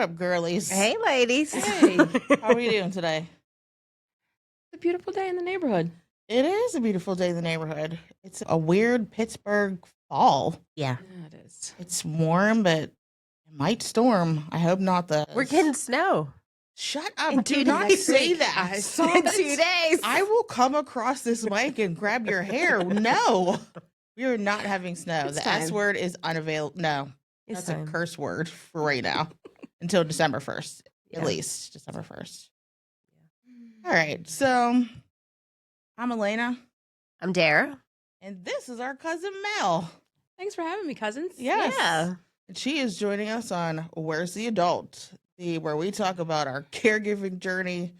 up, girlies? Hey, ladies. Hey, How are we doing today? it's a beautiful day in the neighborhood. It is a beautiful day in the neighborhood. It's a weird Pittsburgh fall. Yeah. Yeah, it is. It's warm, but it might storm. I hope not. We're getting snow Shut up. in Do 2 not days. say week. that. I saw in it. 2 days. I will come across this mic and grab your hair. No. We are not having snow. It's The S time. word is unavailable. No. It's That's a time. curse word for right now until December 1st, Yeah. at least December 1st. All right. So I'm Elena, I'm Darah. and this is our cousin Mel. Thanks for having me, cousins. Yes. Yeah. And she is joining us on Where's the Adult, where we talk about our caregiving journey,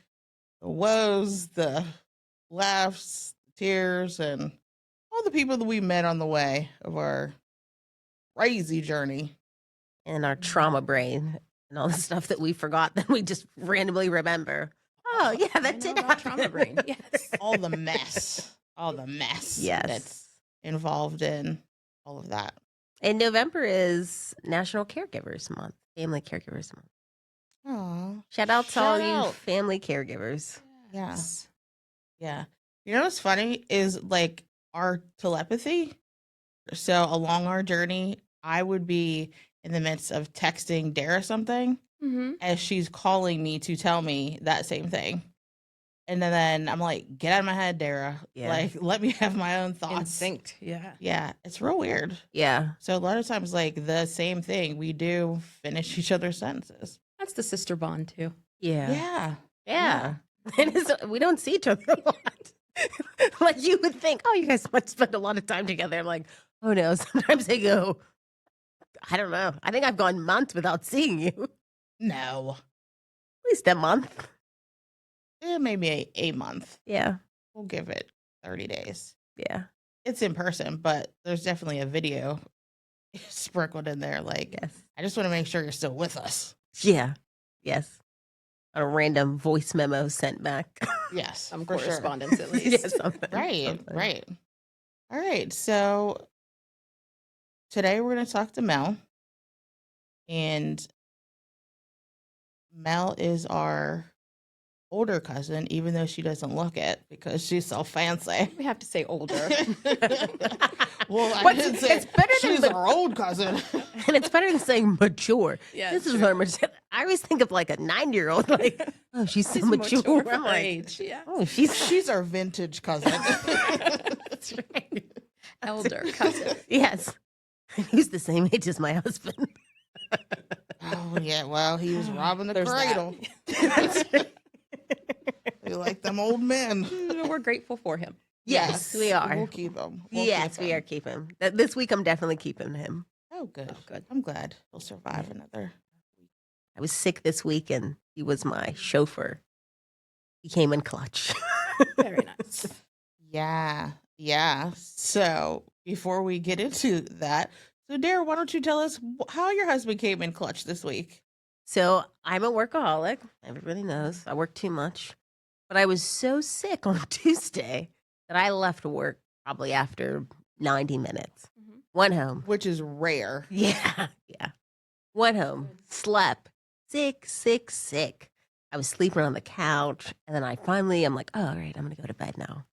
the woes, the laughs, the tears, and all the people that we met on the way of our crazy journey. And our trauma brain and all the stuff that we forgot that we just randomly remember. Oh, yeah, I that know did about happen. trauma brain. Yes. All the mess. All the mess Yes. that's involved in all of that. And November is National Caregivers Month, Family Caregivers Month. Aw. Shout out to all Shout you out. family caregivers. Yeah. Yes. Yeah. You know what's funny is like our telepathy. So along our journey, I would be in the midst of texting Darah something Mm-hmm. as she's calling me to tell me that same thing. And then I'm like, get out of my head, Darah. Yeah. Like, let me have my own thoughts. Instinct. Yeah. Yeah, it's real weird. Yeah. So a lot of times, like the same thing, we do finish each other's sentences. That's the sister bond too. Yeah. Yeah. Yeah. And we don't see each other a lot. Like you would think, oh, you guys must spend a lot of time together. I'm like, oh no. Sometimes they go, I don't know. I think I've gone months without seeing you. At No. least a month. Maybe a month. Yeah. We'll give it 30 days. Yeah. It's in person, but there's definitely a video sprinkled in there. Like, Yes. I just want to make sure you're still with us. Yeah. Yes. A random voice memo sent back. Yes, Some for sure. correspondence at least. Yeah, something. Right, Something. right. All right. So today we're going to talk to Mel. And Mel is our older cousin, even though she doesn't look it because she's so fancy. We have to say older. Well, I What's- did say it's better than she's the- our old cousin. And it's better than saying mature. Yeah, This is true. what mature. I always think of like a 9-year-old, like, oh, she's so She's mature. mature for I'm her like, age. Yeah. oh, she's She's our vintage cousin. That's right. Elder cousin. Yes. He's the same age as my husband. Oh, yeah. Well, he was robbing the There's that. cradle. We like them old men. We're grateful for him. Yes, we are. We'll keep him. Yes, we are keeping. This week, I'm definitely keeping him. Oh, good. Oh, good. I'm glad he'll survive another. I was sick this week, and he was my chauffeur. He came in clutch. Very nice. Yeah. Yeah. So before we get into that, so Darah, why don't you tell us how your husband came in clutch this week? So I'm a workaholic. Everybody knows I work too much. But I was so sick on Tuesday that I left work probably after 90 minutes. Mhm. Went home. Which is rare. Yeah. Yeah. Went home. Slept. Sick. I was sleeping on the couch. And then I'm like, oh, all right, I'm going to go to bed now.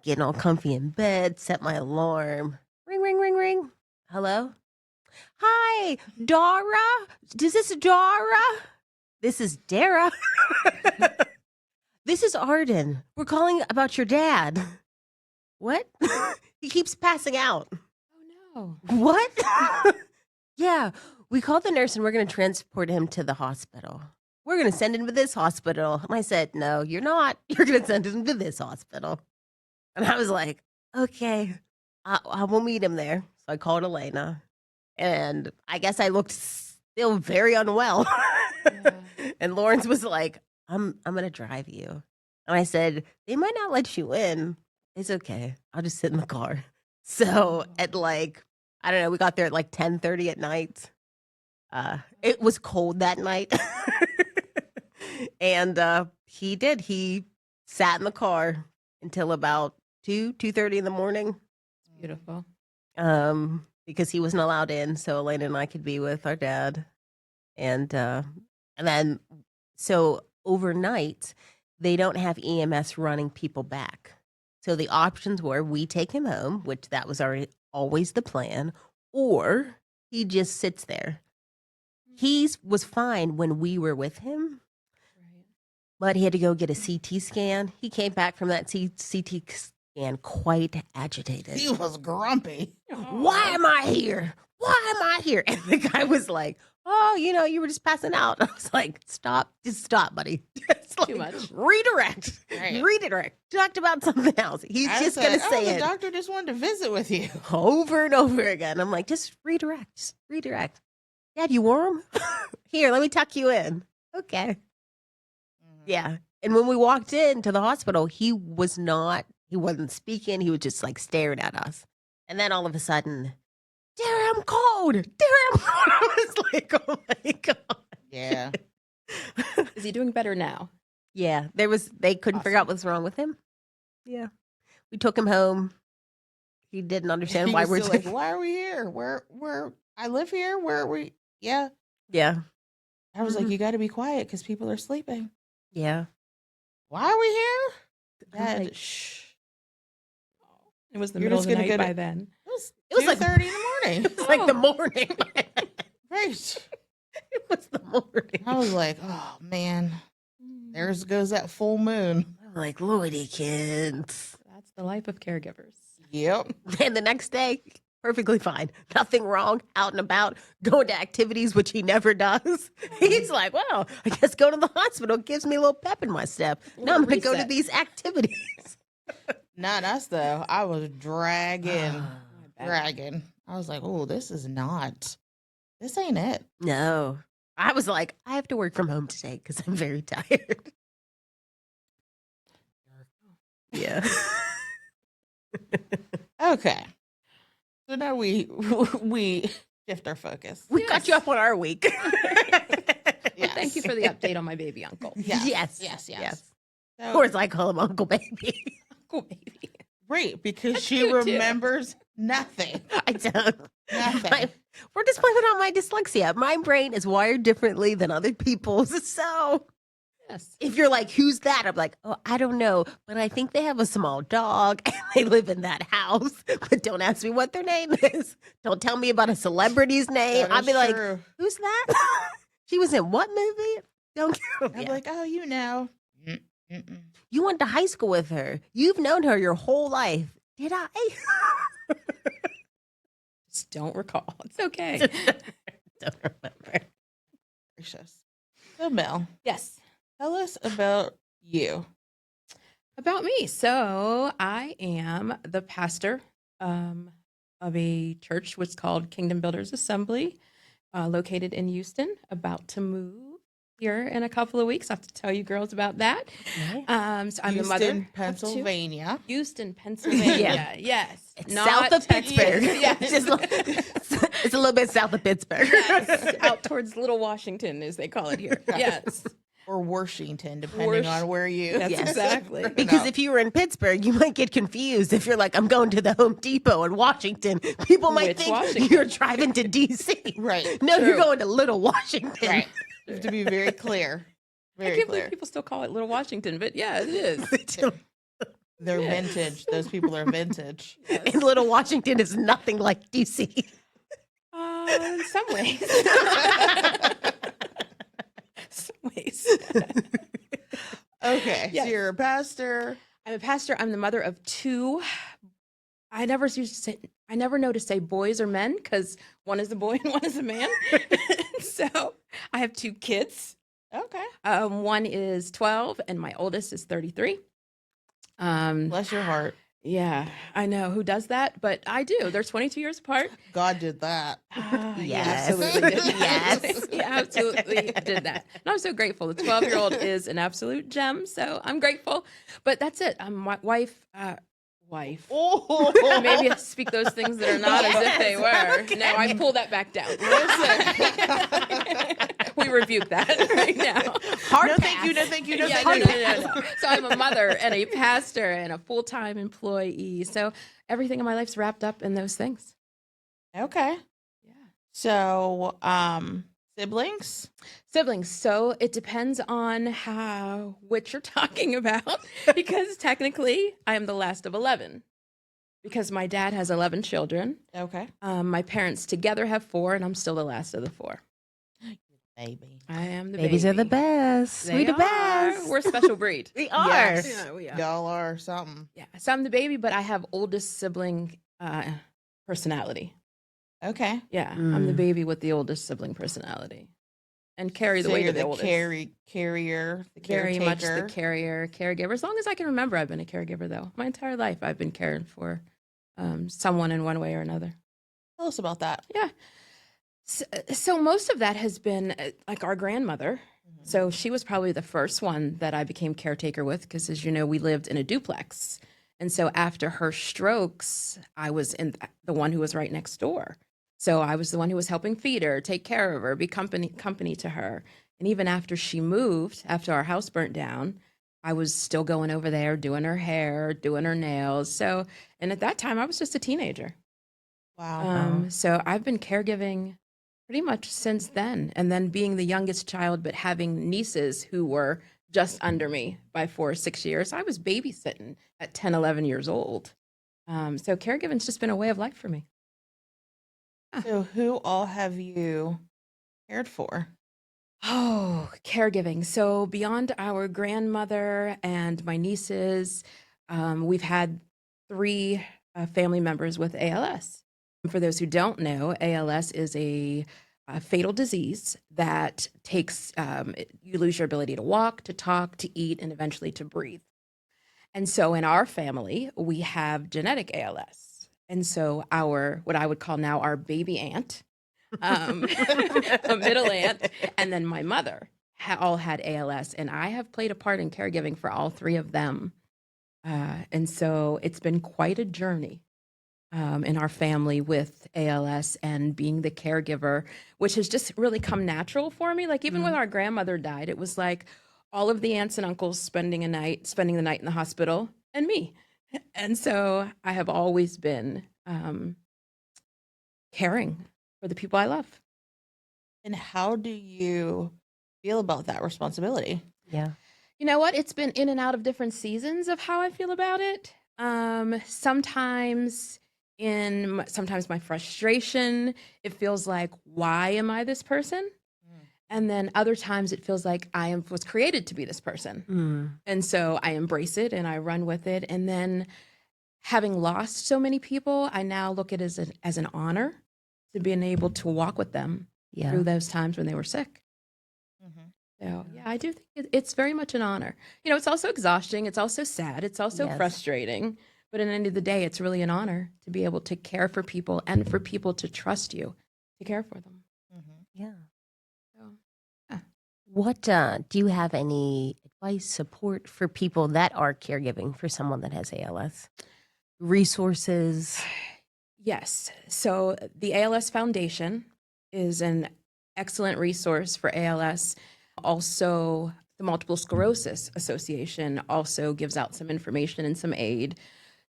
Getting all comfy in bed, set my alarm. Ring, ring, ring, ring. Hello? Hi, Darah? Is this Darah? This is Darah. This is Arden. We're calling about your dad. What? He keeps passing out. Oh What? Yeah, we called the nurse and we're going to transport him to the hospital. We're going to send him to this hospital. And I said, no, you're not. You're going to send him to this hospital. And I was like, okay, I will meet him there. So I called Elena. And I guess I looked still very unwell. Yeah. And Lawrence was like, I'm going to drive you. And I said, they might not let you in. It's okay. I'll just sit in the car. So at like, I don't know, we got there at like 10:30 at night. It was cold that night. And he sat in the car until about 2:30 in the morning. Beautiful. Because he wasn't allowed in, so Elena and I could be with our dad. And And then, so overnight, they don't have EMS running people back. So the options were we take him home, which that was already always the plan, or he just sits there. He was fine when we were with him, Right. but he had to go get a CT scan. He came back from that CT scan quite agitated. He was grumpy. Why am I here? Why am I here? And the guy was like, oh, you were just passing out. I was like, stop, just stop, buddy. It's like, Too much. Redirect. Right. Redirect. Talked about something else. He's I just said, going to say the it doctor just wanted to visit with you. over and over again. I'm like, just redirect. Just redirect. Dad, you warm? Here, let me tuck you in. Okay. Yeah. And when we walked into the hospital, he wasn't speaking. He was just like staring at us. And then all of a sudden, Darah, I'm cold. Darah, I'm cold. I was like, oh my God. Yeah. Is he doing better now? Yeah. They couldn't figure out what's wrong with him. Yeah. We took him home. He didn't understand He why was we're still like, why are we here? Where I live here? Where are we? Yeah. Yeah. I was like, you got to be quiet because people are sleeping. Yeah. Why are we here? I'm Dad, like, shh. It was the You're middle of just the gonna night go to- by then. It was like 2:30 in the morning. It was like the morning. Right. It was the morning. I was like, oh man, there goes that full moon. I'm like, Lordy kids. That's the life of caregivers. Yep. And the next day, perfectly fine. Nothing wrong, out and about, going to activities, which he never does. He's like, well, I guess going to the hospital gives me a little pep in my step. Now I'm going to go to Reset. these activities. Not us though. I was dragging. I bet. Dragging. I was like, oh, this ain't it. No. I was like, I have to work from home today because I'm very tired. Yeah. Okay. So now we shift our focus. We got you up on our week. Well, thank you for the update on my baby uncle. Yes. So, Or as I call him, Uncle Baby. Uncle baby. great, because That's she cute, too. remembers nothing. I don't. Nothing. We're just blaming on my dyslexia. My brain is wired differently than other people's. So Yes. if you're like, who's that? I'm like, oh, I don't know. But I think they have a small dog and they live in that house. But don't ask me what their name is. Don't tell me about a celebrity's name. That I'll is be like, true. who's that? She was in what movie? Don't I'm yeah. like, oh, you know. Mm-mm. You went to high school with her. You've known her your whole life. Did I? Just don't recall. It's okay. Don't remember. Gracious. So, Mel, Yes. tell us about you. About me. So I am the pastor of a church which is called Kingdom Builders Assembly, located in Houston, about to move here in a couple of weeks. I have to tell you girls about that. So I'm the mother Houston, of two. Pennsylvania. Houston, Pennsylvania. Yeah. Yes. It's Not south of Texas. Pittsburgh. Yes. It's a little bit south of Pittsburgh. Yes. Out towards Little Washington, as they call it here. Yes. Or Washington, depending on where you. That's Yes. exactly. Because if you were in Pittsburgh, you might get confused. If you're like, I'm going to the Home Depot in Washington, people might Which think Washington? you're driving to D.C. Right. No, you're True. going to Little Washington. Right. You have to be very clear. I Very can't clear. believe people still call it Little Washington, but yeah, it is. They're Yes. vintage. Those people are vintage. And Little Washington is nothing like D.C. In some ways. Some ways. Okay. Yes. So you're a pastor. I'm a pastor. I'm the mother of two. I never know to say boys or men because one is a boy and one is a man. So I have two kids. Okay. One is 12 and my oldest is 33. Bless your heart. Yeah, I know who does that, but I do. They're 22 years apart. God did that. He Yes. absolutely did that. Yes. He absolutely did that. And I'm so grateful. The 12-year-old is an absolute gem, so I'm grateful. But that's it. I'm my wife. Oh, Maybe I speak those things that are not as if they were. No, I pull that back down. We rebuke that right now. Hard No, pass. thank you. No, thank you. No, Yeah, thank you. no. So I'm a mother and a pastor and a full-time employee. So everything in my life's wrapped up in those things. Okay. Yeah. So, Siblings? Siblings. So it depends on which you're talking about, because technically I am the last of 11, because my dad has 11 children. Okay. My parents together have 4, and I'm still the last of the 4. Baby. I am the Babies baby. are the best. They We the are. best. We're a special breed. We are. Yes. Yeah, we are. Y'all are something. Yeah. So I'm the baby, but I have oldest sibling personality. Okay. Yeah. I'm the Mm. baby with the oldest sibling personality, and carry the So weight you're of the the oldest. carrier, the Very much the caretaker. caregiver. As long as I can remember, I've been a caregiver, though. My entire life, I've been caring for someone in one way or another. Tell us about that. Yeah. So most of that has been like our grandmother. So she was probably the first one that I became caretaker with, because, as you know, we lived in a duplex. And so after her strokes, I was the one who was right next door. So I was the one who was helping feed her, take care of her, be company to her. And even after she moved, after our house burnt down, I was still going over there, doing her hair, doing her nails. So, and at that time, I was just a teenager. Wow. So I've been caregiving pretty much since then. And then being the youngest child, but having nieces who were just under me by 4 or 6 years, I was babysitting at 10, 11 years old. So caregiving's just been a way of life for me. So who all have you cared for? Oh, caregiving. So beyond our grandmother and my nieces, we've had 3 family members with ALS. For those who don't know, ALS is a fatal disease that takes, you lose your ability to walk, to talk, to eat, and eventually to breathe. And so in our family, we have genetic ALS. And so what I would call now our baby aunt, a middle aunt, and then my mother all had ALS. And I have played a part in caregiving for all 3 of them. And so it's been quite a journey in our family with ALS and being the caregiver, which has just really come natural for me. Like even when our grandmother died, it was like all of the aunts and uncles spending the night in the hospital, and me. And so I have always been caring for the people I love. And how do you feel about that responsibility? Yeah. You know what? It's been in and out of different seasons of how I feel about it. Sometimes my frustration, it feels like, why am I this person? And then other times it feels like was created to be this person. Mm. And so I embrace it and I run with it. And then having lost so many people, I now look at it as an honor to being able to walk with them Yeah. through those times when they were sick. So yeah, I do think it's very much an honor. You know, it's also exhausting. It's also sad. It's also Yes. frustrating. But at the end of the day, it's really an honor to be able to care for people and for people to trust you to care for them. Yeah. So, yeah. What do you have any advice, support for people that are caregiving for someone that has ALS? Resources? Yes. So the ALS Foundation is an excellent resource for ALS. Also, the Multiple Sclerosis Association also gives out some information and some aid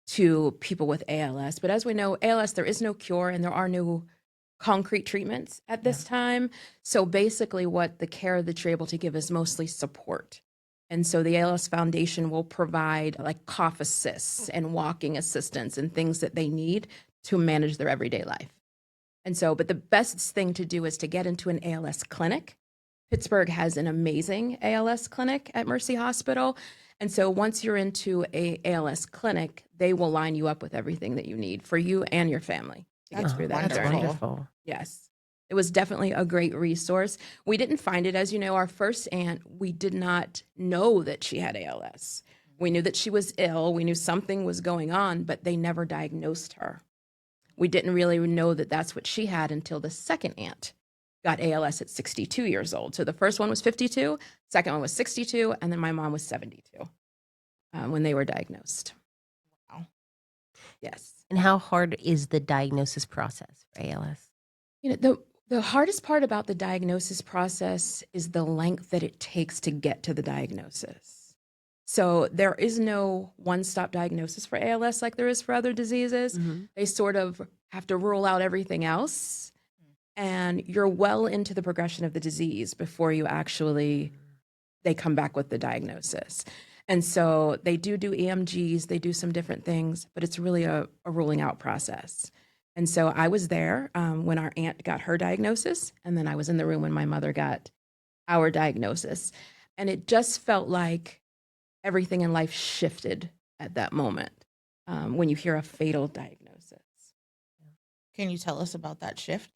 to people with ALS. But as we know, ALS, there is no cure and there are no concrete treatments at this time. So basically what the care that you're able to give is mostly support. And so the ALS Foundation will provide like cough assists and walking assistance and things that they need to manage their everyday life. And so, but the best thing to do is to get into an ALS clinic. Pittsburgh has an amazing ALS clinic at Mercy Hospital. And so once you're into a ALS clinic, they will line you up with everything that you need for you and your family to get That's through that That's journey. wonderful. Yes. It was definitely a great resource. We didn't find it. As you know, our first aunt, we did not know that she had ALS. We knew that she was ill. We knew something was going on, but they never diagnosed her. We didn't really know that that's what she had until the second aunt got ALS at 62 years old. So the first one was 52, second one was 62, and then my mom was 72 when they were diagnosed. Wow. Yes. And how hard is the diagnosis process for ALS? You know, the hardest part about the diagnosis process is the length that it takes to get to the diagnosis. So there is no one-stop diagnosis for ALS like there is for other diseases. They sort of have to rule out everything else and you're well into the progression of the disease before they come back with the diagnosis. And so they do EMGs, they do some different things, but it's really a ruling out process. And so I was there when our aunt got her diagnosis, and then I was in the room when my mother got our diagnosis. And it just felt like everything in life shifted at that moment when you hear a fatal diagnosis. Can you tell us about that shift?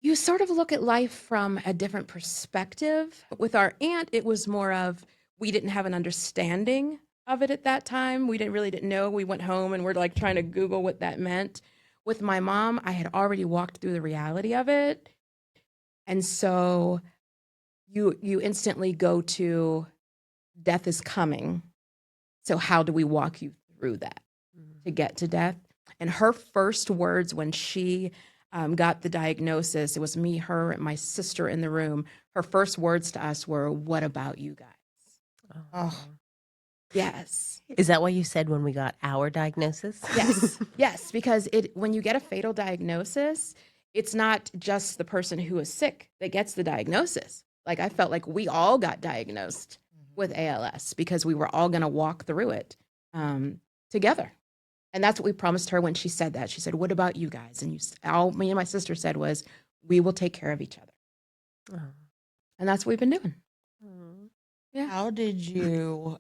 You sort of look at life from a different perspective. With our aunt, it was more of we didn't have an understanding of it at that time. We didn't know. We went home and we're like trying to Google what that meant. With my mom, I had already walked through the reality of it. And so you instantly go to death is coming. So how do we walk you through that to get to death? And her first words when she got the diagnosis, it was me, her, and my sister in the room. Her first words to us were, "What about you guys?" Oh, Yes. Is that what you said when we got our diagnosis? Yes. Yes. Because when you get a fatal diagnosis, it's not just the person who is sick that gets the diagnosis. Like I felt like we all got diagnosed with ALS because we were all going to walk through it together. And that's what we promised her when she said that. She said, "What about you guys?" And all me and my sister said was, "We will take care of each other." Oh. And that's what we've been doing. Yeah. how did you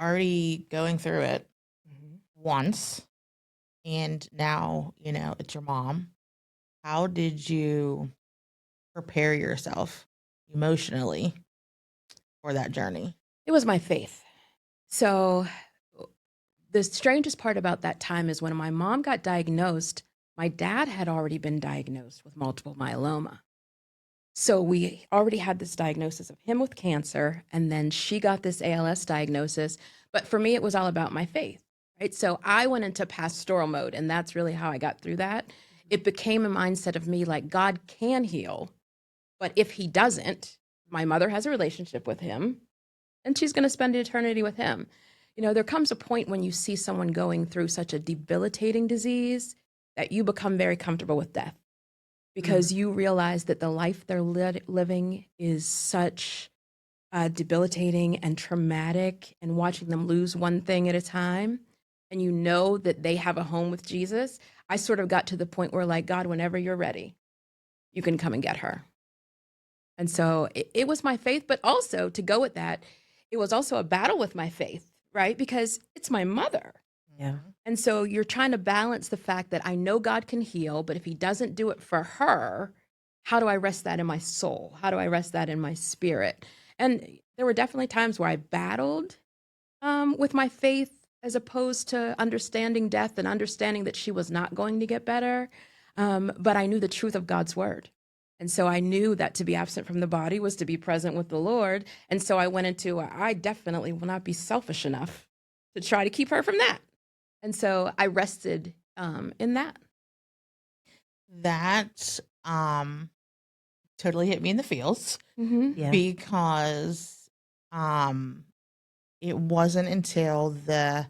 already going through it once, and now it's your mom? How did you prepare yourself emotionally for that journey? It was my faith. So the strangest part about that time is when my mom got diagnosed, my dad had already been diagnosed with multiple myeloma. So we already had this diagnosis of him with cancer, and then she got this ALS diagnosis. But for me, it was all about my faith, right? So I went into pastoral mode, and that's really how I got through that. It became a mindset of me like, God can heal, but if he doesn't, my mother has a relationship with him, and she's going to spend eternity with him. There comes a point when you see someone going through such a debilitating disease that you become very comfortable with death because you realize that the life they're living is such debilitating and traumatic, and watching them lose one thing at a time, and you know that they have a home with Jesus. I sort of got to the point where, like, God, whenever you're ready, you can come and get her. And so it was my faith, but also to go with that, it was also a battle with my faith, right? Because it's my mother. Yeah. And so you're trying to balance the fact that I know God can heal, but if he doesn't do it for her, how do I rest that in my soul? How do I rest that in my spirit? And there were definitely times where I battled with my faith as opposed to understanding death and understanding that she was not going to get better. But I knew the truth of God's word. And so I knew that to be absent from the body was to be present with the Lord. And so I went into, I definitely will not be selfish enough to try to keep her from that. And so I rested in that. That totally hit me in the feels Yeah. because it wasn't until Darah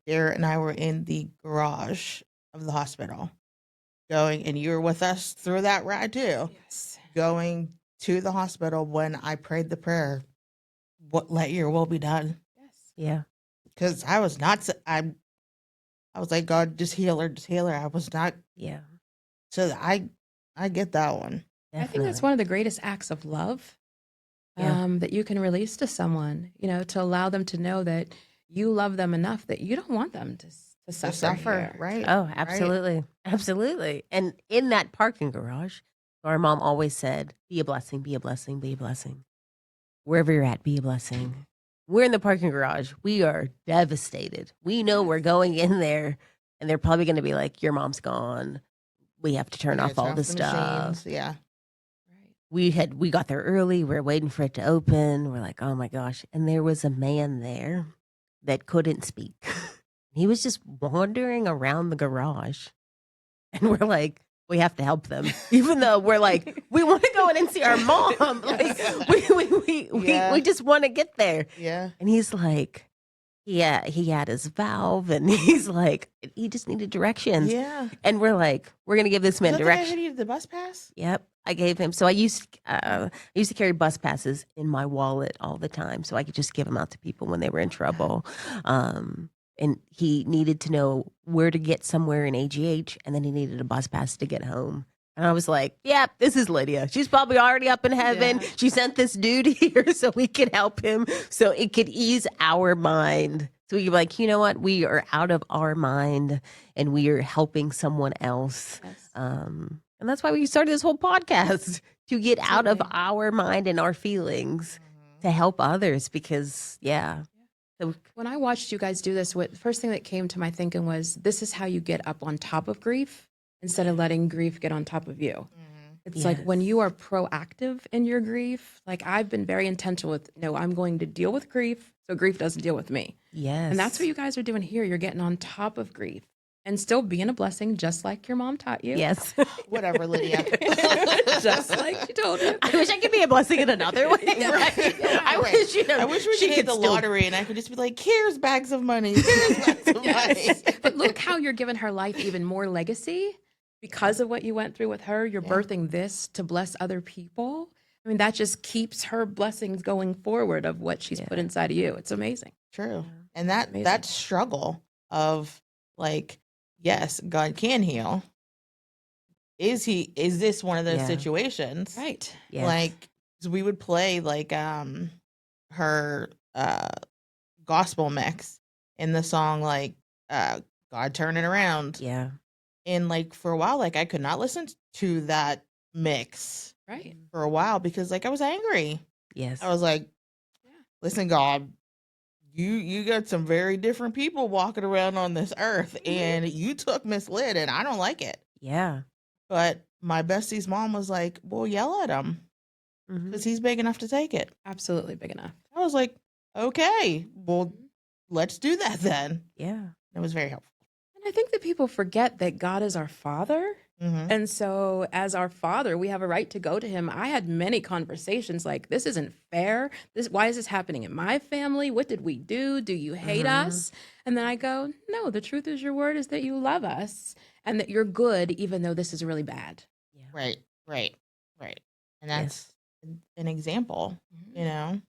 and I were in the garage of the hospital going, and you were with us through that ride too, Yes. going to the hospital when I prayed the prayer, let your will be done. Yes. Yeah. Because I was not, I was like, God, just heal her, just heal her. I was not, Yeah. so I get that one. I think that's Definitely. one of the greatest acts of love Yeah. that you can release to someone, to allow them to know that you love them enough that you don't want them to To suffer, suffer, here. right? Oh, right. absolutely. Absolutely. And in that parking garage, our mom always said, be a blessing, be a blessing, be a blessing. Wherever you're at, be a blessing. We're in the parking garage. We are devastated. We know we're going in there, and they're probably going to be like, your mom's gone. We have to turn Yeah, off all the the stuff. machines, yeah. Right. We got there early. We are waiting for it to open. We're like, oh my gosh. And there was a man there that couldn't speak. He was just wandering around the garage. And we're like, we have to help them. Even though we're like, we want to go in and see our mom. Like Yes. we Yeah. just want to get there. Yeah. And he's like, he had his valve, and he's like, he just needed directions. Yeah. And we're like, we're gonna give this Is man that the guy who direction. needed the bus pass? Yep, I gave him. So I used to carry bus passes in my wallet all the time, so I could just give them out to people when they were in trouble. And he needed to know where to get somewhere in AGH, and then he needed a bus pass to get home. And I was like, "Yeah, this is Lydia. She's probably already up in heaven. Yeah. She sent this dude here so we could help him, so it could ease our mind." So we could be like, you know what? We are out of our mind, and we are helping someone else. Yes. And that's why we started this whole podcast, to get out of Absolutely. our mind and our feelings to help others. Because, so, When I watched you guys do this, the first thing that came to my thinking was, this is how you get up on top of grief instead of letting grief get on top of you. It's like when Yes. you are proactive in your grief, like I've been very intentional with, no, I'm going to deal with grief so grief doesn't deal with me. yes. And that's what you guys are doing here. You're getting on top of grief and still being a blessing, just like your mom taught you. Yes. Whatever, Lydia. Just like she told you. I wish I could be a blessing in another way. I wish, I wish we she could hit the still- lottery and I could just be like, here's bags of money. Here's bags of Yes. money. But look how you're giving her life even more legacy because of what you went through with her. You're Yeah. birthing this to bless other people. I mean, that just keeps her blessings going forward of what she's put inside of you. It's amazing. True. And that Amazing. struggle of like, yes, God can heal. Is this one of those Yeah. situations? Right. Yes. Like 'cause we would play like her gospel mix in the song like God turn it around. yeah. And like for a while, like I could not listen to that mix Right. for a while because like I was angry. Yes. I was like, Yeah. listen, God, you got some very different people walking around on this earth, and you took Miss Lyd, and I don't like it. yeah. But my bestie's mom was like, well, yell at him Mhm. because he's big enough to take it. Absolutely big enough. I was like, okay, well, let's do that then. Yeah. It was very helpful. And I think that people forget that God is our Father. Mm-hmm. And so, as our Father, we have a right to go to Him. I had many conversations like, this isn't fair. Why is this happening in my family? What did we do? Do you hate Mhm. us? And then I go, no, the truth is your word is that you love us and that you're good, even though this is really bad. Yeah. Right. And Yes. that's an example, you know.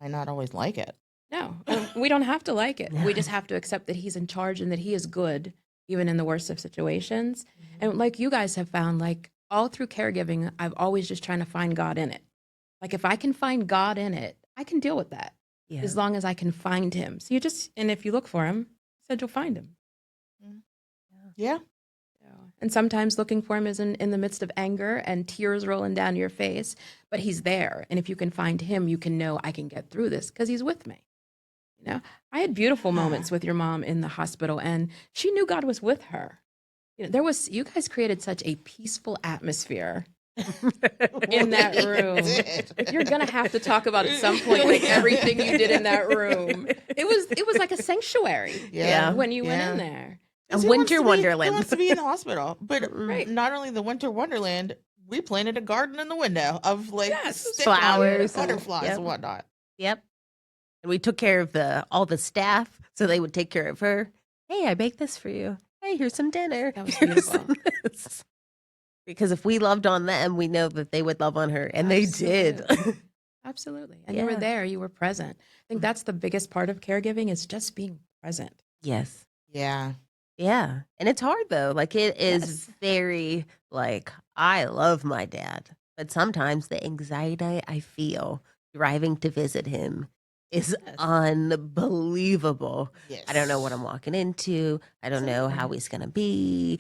I not always like it. No, we don't have to like it. We just have to accept that He's in charge and that He is good, even in the worst of situations. And like you guys have found, like all through caregiving, I've always just trying to find God in it. Like if I can find God in it, I can deal with that Yeah. as long as I can find Him. So and if you look for Him, He said you'll find Him. Yeah. And sometimes looking for Him is in the midst of anger and tears rolling down your face, but He's there. And if you can find Him, you can know I can get through this because He's with me. You know, I had beautiful moments with your mom in the hospital, and she knew God was with her. You know, you guys created such a peaceful atmosphere in that room. You're gonna have to talk about at some point like everything you did in that room. It was like a sanctuary. Yeah. When you went Yeah. in there. A Who winter Who wonderland. wants to be in the hospital? But Right. not only the winter wonderland, we planted a garden in the window of like Yes. stick-on Flowers and- butterflies yep. and whatnot. Yep. And we took care of all the staff, so they would take care of her. Hey, I baked this for you. Hey, here's some dinner. That was Here's beautiful. some this. Because if we loved on them, we know that they would love on her, and they did. Absolutely. And you were Yeah. there, you were present. I think that's the biggest part of caregiving is just being present. Yes. Yeah. Yeah. And it's hard though. Like it is Yes. very like I love my dad, but sometimes the anxiety I feel driving to visit him is Yes. unbelievable. Yes. I don't know what I'm walking into. I don't know how he's gonna be.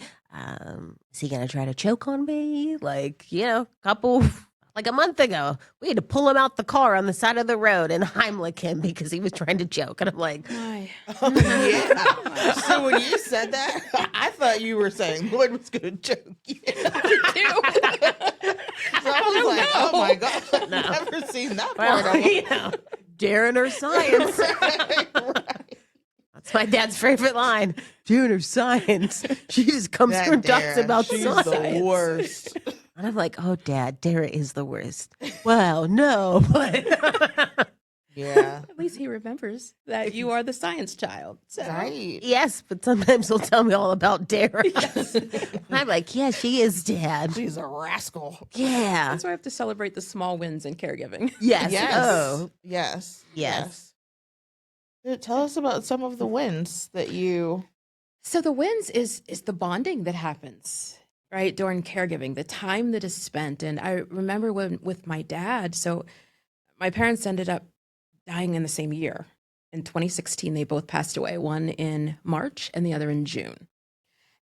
Is he gonna try to choke on me? Like, like a month ago, we had to pull him out the car on the side of the road and Heimlich him because he was trying to choke. And I'm like, Why? Oh, yeah. So when you said that, I thought you were saying Lloyd was going to choke you. So I was like, oh my God, I've No. never seen that part well, of it. Darren or science. Right. That's my dad's favorite line. Darren or science. She just comes That here and talks Darren, about she's science. the worst. And I'm like, oh, Dad, Darren is the worst. Well, no, but Yeah. At least he remembers that you are the science child. So. Right. Yes, but sometimes he'll tell me all about Darah. Yes. I'm like, yeah, she is Dad. She's a rascal. Yeah. That's why I have to celebrate the small wins in caregiving. Yes. Yes. Oh, Yes. Yes. Tell us about some of the wins that you. So the wins is the bonding that happens, right, during caregiving, the time that is spent. And I remember when with my dad, so my parents ended up dying in the same year. In 2016, they both passed away, one in March and the other in June.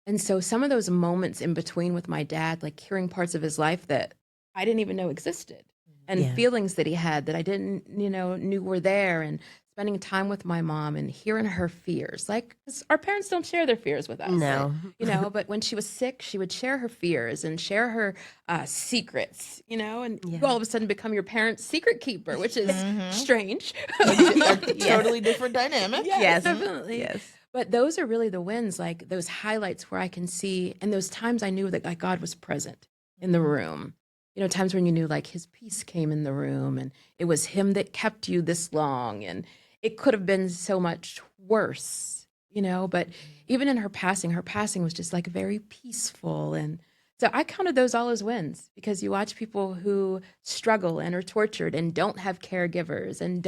And so some of those moments in between with my dad, like hearing parts of his life that I didn't even know existed, and Yeah. feelings that he had that I didn't, knew were there, and spending time with my mom and hearing her fears. Like, 'cause our parents don't share their fears with us. no. But when she was sick, she would share her fears and share her secrets, and Yeah. you all of a sudden become your parent's secret keeper, which is Mhm. strange. A totally different dynamic. Yes. Definitely. Yes. But those are really the wins, like those highlights where I can see, and those times I knew that like God was present in the room. Times when you knew like his peace came in the room and it was him that kept you this long. And it could have been so much worse, but even in her passing was just like very peaceful. And so I counted those all as wins, because you watch people who struggle and are tortured and don't have caregivers and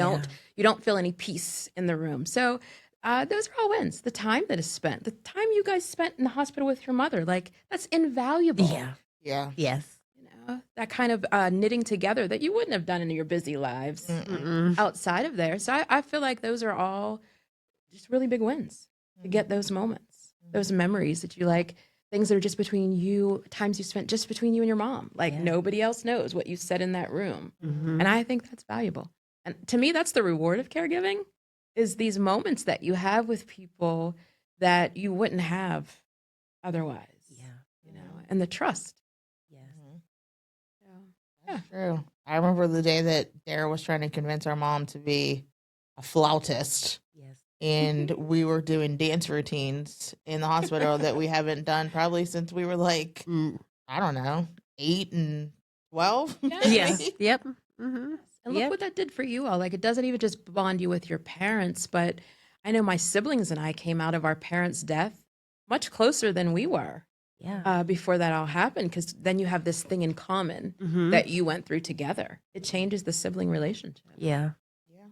you don't feel any peace in the room. So those are all wins. The time that is spent, the time you guys spent in the hospital with your mother, like that's invaluable. Yeah. Yeah. Yes. That kind of knitting together that you wouldn't have done in your busy lives Mm-mm. outside of there. So I feel like those are all just really big wins to get those moments, those memories that you like, things that are just between you, times you spent just between you and your mom. Like Yeah. nobody else knows what you said in that room. Mhm. And I think that's valuable. And to me, that's the reward of caregiving, is these moments that you have with people that you wouldn't have otherwise. Yeah. And the trust. Yes. So, That's true. I remember the day that Darah was trying to convince our mom to be a flautist, Yes. and we were doing dance routines in the hospital that we haven't done probably since we were like, Mm. I don't know, 8 and 12. Yes. maybe? Yep. Mm-hmm. and look Yep. what that did for you all. Like, it doesn't even just bond you with your parents, but I know my siblings and I came out of our parents' death much closer than we were Yeah. before that all happened, because then you have this thing in common Mhm. that you went through together. It changes the sibling relationship. Yeah. Yeah.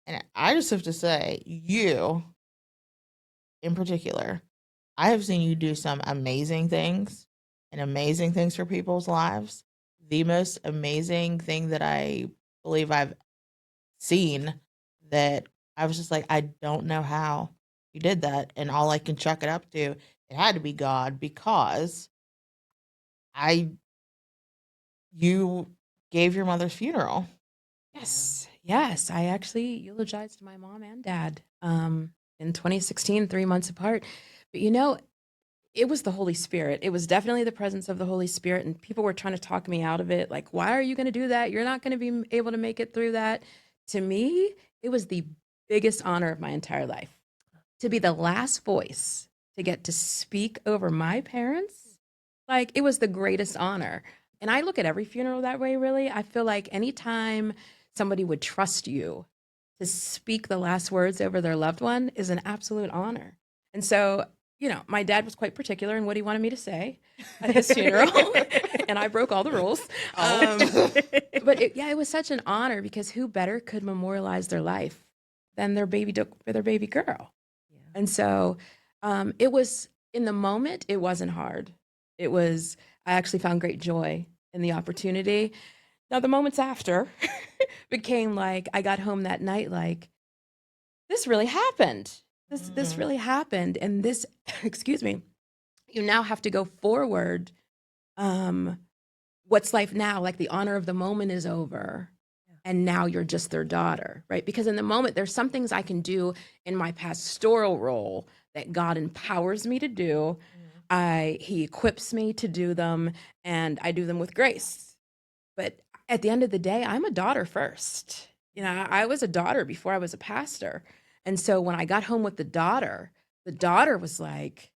And I just have to say, you in particular, I have seen you do some amazing things and amazing things for people's lives. The most amazing thing that I believe I've seen, that I was just like, I don't know how you did that. And all I can chuck it up to, it had to be God, because you gave your mother's funeral. Yes. I actually eulogized my mom and dad in 2016, 3 months apart. But it was the Holy Spirit. It was definitely the presence of the Holy Spirit. And people were trying to talk me out of it. Like, why are you going to do that? You're not going to be able to make it through that. To me, it was the biggest honor of my entire life to be the last voice to get to speak over my parents. Like, it was the greatest honor. And I look at every funeral that way, really. I feel like anytime somebody would trust you to speak the last words over their loved one is an absolute honor. And so, my dad was quite particular in what he wanted me to say at his funeral, and I broke all the rules. But it was such an honor, because who better could memorialize their life than their baby girl? Yeah. And so, it was, in the moment, it wasn't hard. I actually found great joy in the opportunity. Now, the moments after became like, I got home that night like, this really happened. This really happened. And this, excuse me, you now have to go forward. What's life now? Like, the honor of the moment is over. And now you're just their daughter, right? Because in the moment, there's some things I can do in my pastoral role that God empowers me to do. He equips me to do them, and I do them with grace. But at the end of the day, I'm a daughter first. I was a daughter before I was a pastor. And so when I got home with the daughter was like,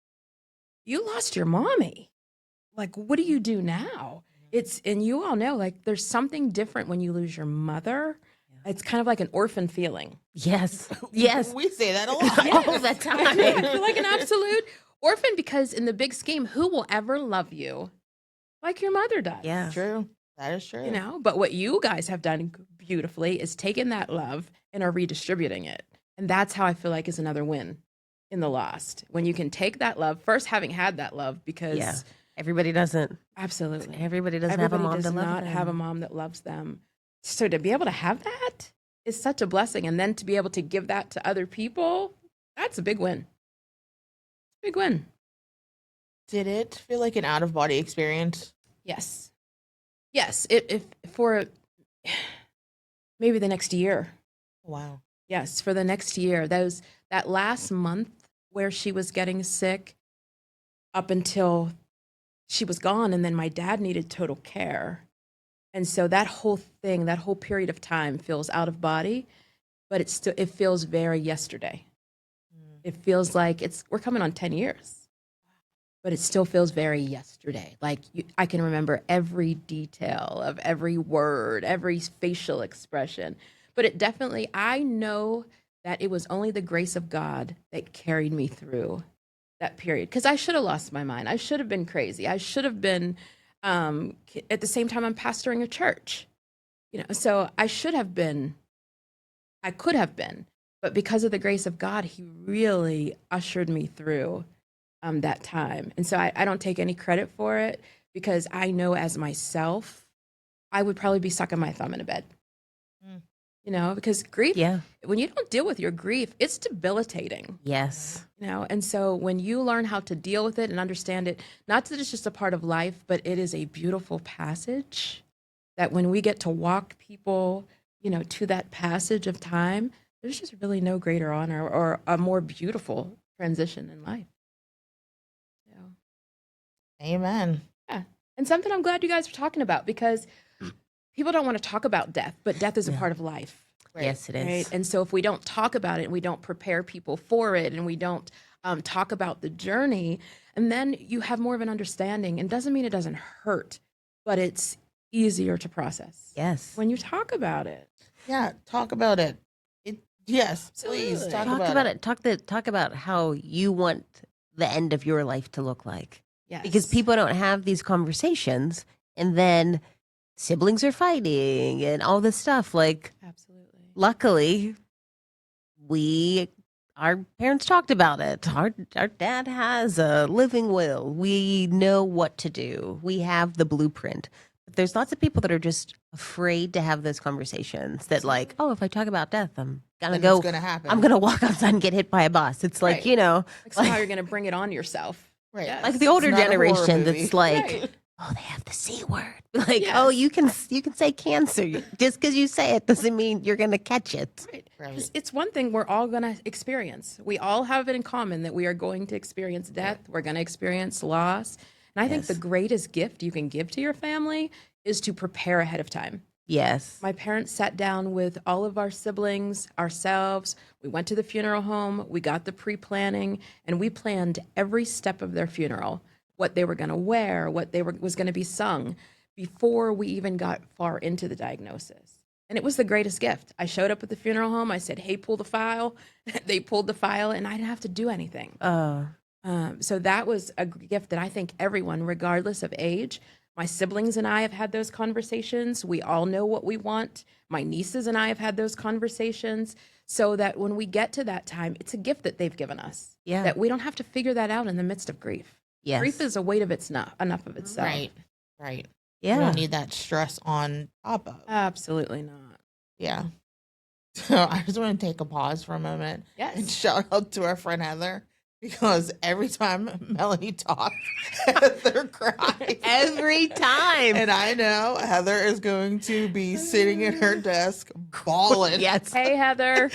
you lost your mommy. Like, what do you do now? And you all know, like, there's something different when you lose your mother It's kind of like an orphan feeling. Yes. Yes. We say that a lot. All the time. I feel like an absolute orphan because in the big scheme, who will ever love you like your mother does? Yeah. True. That is true. You know, but what you guys have done beautifully is taken that love and are redistributing it. And that's how I feel like is another win in the lost. When you can take that love, first having had that love, because Yeah. Everybody doesn't. absolutely. Everybody doesn't Everybody have a mom does to love not them. have a mom that loves them. So to be able to have that is such a blessing. And then to be able to give that to other people, that's a big win. Big win. Did it feel like an out of body experience? Yes. Yes. If for maybe the next year. Wow. Yes, for the next year. That last month where she was getting sick up until she was gone, and then my dad needed total care. And so that whole thing, that whole period of time feels out of body, but it feels very yesterday. It feels like we're coming on 10 years, but it still feels very yesterday. Like I can remember every detail of every word, every facial expression, but it definitely, I know that it was only the grace of God that carried me through that period. Because I should have lost my mind. I should have been crazy. I should have been, at the same time, I'm pastoring a church, so I could have been, but because of the grace of God, he really ushered me through that time. And so I don't take any credit for it because I know as myself, I would probably be sucking my thumb in a bed, because grief, Yeah. when you don't deal with your grief, it's debilitating. Yes. And so when you learn how to deal with it and understand it, not that it's just a part of life, but it is a beautiful passage that when we get to walk people, to that passage of time, there's just really no greater honor or a more beautiful transition in life. Amen. Yeah. And something I'm glad you guys are talking about because people don't want to talk about death, but death is a part of life. Right. Yes, it is. Right. And so if we don't talk about it and we don't prepare people for it and we don't talk about the journey, and then you have more of an understanding, and doesn't mean it doesn't hurt, but it's easier to process Yes. when you talk about it. Yeah. Talk about it. Yes. Please Absolutely. talk about it. Talk about how you want the end of your life to look like. Yes. Because people don't have these conversations, and then siblings are fighting and all this stuff. Like, Absolutely. luckily, our parents talked about it. Our dad has a living will. We know what to do. We have the blueprint. But there's lots of people that are just afraid to have those conversations. That like, oh, if I talk about death, I'm gonna Then go. it's gonna happen. I'm gonna walk outside and get hit by a bus. It's like Right. Like somehow like- you're going to bring it on yourself. Right. Yes. like the older It's not a horror generation movie. that's like, Right. oh, they have the C word. Like, oh, Yes. you can say cancer. Just because you say it doesn't mean you're gonna catch it. Right. Right. 'Cause it's one thing we're all going to experience. We all have it in common that we are going to experience death. We're going to experience loss. And I think Yes. the greatest gift you can give to your family is to prepare ahead of time. Yes. My parents sat down with all of our siblings, ourselves. We went to the funeral home. We got the pre-planning, and we planned every step of their funeral, what they were going to wear, what was going to be sung, before we even got far into the diagnosis. And it was the greatest gift. I showed up at the funeral home. I said, "Hey, pull the file." They pulled the file, and I didn't have to do anything. So that was a gift that I think everyone, regardless of age, my siblings and I have had those conversations. We all know what we want. My nieces and I have had those conversations so that when we get to that time, it's a gift that they've given us. Yeah. That we don't have to figure that out in the midst of grief. Yes. Grief is a weight of enough of itself. Right. Right. Yeah. You don't need that stress on top of. Absolutely not. Yeah. So I just want to take a pause for a moment and Yes. shout out to our friend Heather because every time Melanie talks, Heather cries. Every time. And I know Heather is going to be sitting at her desk bawling. Yes. Hey, Heather.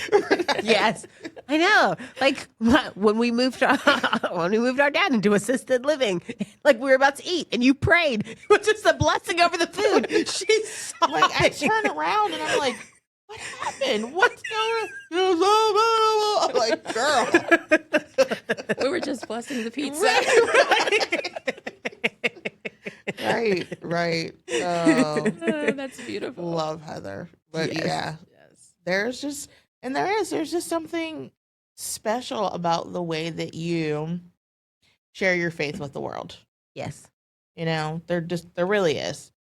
Yes. I know. Like when we moved our dad into assisted living, like we were about to eat and you prayed. It was just a blessing over the food. She's sobbing. Like I turn around and I'm like, what happened? What's going on? I'm like, girl. We were just blessing the pizza. Right. Oh, that's beautiful. Love Heather. But Yes, yeah. yes. there's just there's just something special about the way that you share your faith with the world. Yes. There really is.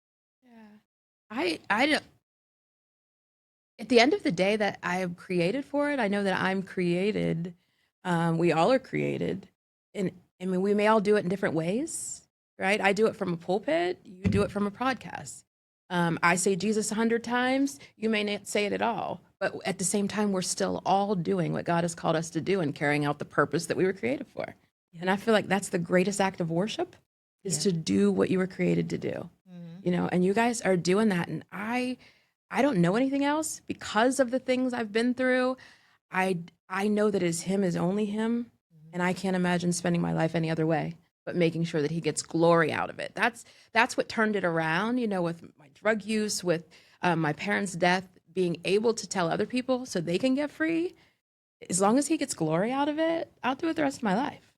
Yeah. I don't, at the end of the day, that I am created for it. I know that I'm created. We all are created. And I mean, we may all do it in different ways, right? I do it from a pulpit. You do it from a podcast. I say Jesus 100 times. You may not say it at all. But at the same time, we're still all doing what God has called us to do and carrying out the purpose that we were created for. And I feel like that's the greatest act of worship, is to do what you were created to do. And you guys are doing that. And I don't know anything else because of the things I've been through. I know that is him, is only him. And I can't imagine spending my life any other way, but making sure that he gets glory out of it. That's what turned it around, with my drug use, with my parents' death, being able to tell other people so they can get free. As long as he gets glory out of it, I'll do it the rest of my life.